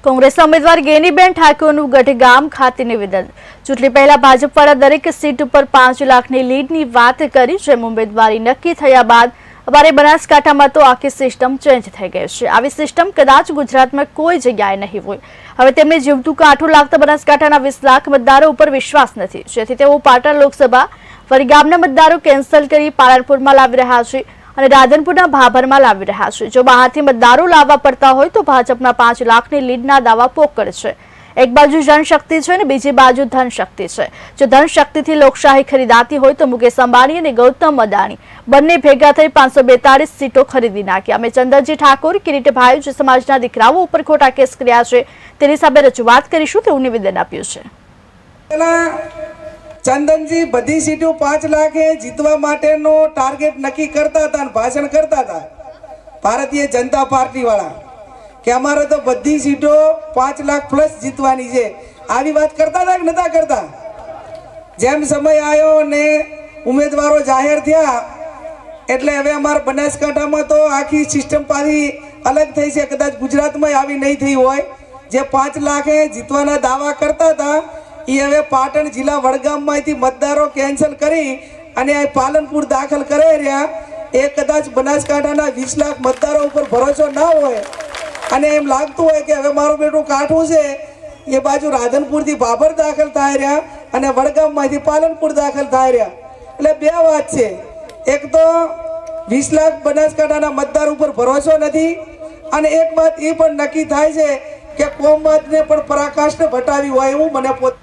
કોંગ્રેસના ઉમેદવાર ગેનીબેન ઠાકોરનું ગઢગામ ખાતે નિવેદન। ચૂંટણી પહેલા ભાજપવાળા દરેક સીટ ઉપર 5 લાખની લીડની વાત કરી, જેમ ઉમેદવારી નક્કી થયા બાદ અમારે બનાસકાંઠામાં તો આખી સિસ્ટમ ચેન્જ થઈ ગઈ છે। આવી સિસ્ટમ કદાચ ગુજરાતમાં કોઈ જગ્યાએ નહીં હોય। હવે તેમને જીવતું કાઠું લાગતા બનાસકાંઠાના 20 લાખ મતદારો ઉપર વિશ્વાસ નથી, જેથી તેઓ પાટણ લોકસભા ફરી ગામના મતદારો કેન્સલ કરી પાલનપુરમાં લાવી રહ્યા છે અને રાધનપુરના ભાભરમાં લાવી રહ્યા છે। જો બહારથી મતદારો લાવવા પડતા હોય તો ભાજપના 5 લાખની લીડના દાવા પોકળ છે। એક બાજુ જનશક્તિ છે અને બીજી બાજુ ધનશક્તિ છે। જો ધનશક્તિથી લોકશાહી ખરીદાતી હોય તો મુકેશ અંબાણી અને ગૌતમ અદાણી બંને ભેગા થઈ 542 સીટો ખરીદી નાખી। અમે ચંદનજી ઠાકોર, કિરીટભાઈ જે સમાજના દીકરાઓ ઉપર ખોટા કેસ કર્યા છે તેની સામે રજૂઆત કરીશું તેવું નિવેદન આપ્યું છે। ચંદનજી બધી સીટો 5 લાખે જીતવા માટેનો ટાર્ગેટ નક્કી કરતા હતા અને ભાષણ કરતા હતા ભારતીય જનતા પાર્ટી વાળા કે અમારે તો બધી સીટો 5 લાખ પ્લસ જીતવાની છે। આવી વાત કરતા હતા કે નતા કરતા? જેમ સમય આવ્યો ને ઉમેદવારો જાહેર થયા એટલે હવે અમારા બનાસકાંઠામાં તો આખી સિસ્ટમ પાછી અલગ થઈ છે। કદાચ ગુજરાતમાં આવી નહીં થઈ હોય। જે 5 લાખે જીતવાના દાવા કરતા હતા એ હવે પાટણ જિલ્લા વડગામમાંથી મતદારો કેન્સલ કરી અને આ પાલનપુર દાખલ કરે રહ્યા। એ કદાચ બનાસકાંઠાના 20 લાખ મતદારો ઉપર ભરોસો ના હોય અને એમ લાગતું હોય કે હવે મારું બેટું કાઠું છે, એ બાજુ રાધનપુરથી ભાભર દાખલ થાય રહ્યા અને વડગામમાંથી પાલનપુર દાખલ થાય રહ્યા। એટલે બે વાત છે, એક તો 20 લાખ બનાસકાંઠાના મતદાર ઉપર ભરોસો નથી અને એક વાત એ પણ નક્કી થાય છે કે કોમવાદને પણ પરાકાષ્ઠ ભટાવી હોય એવું મને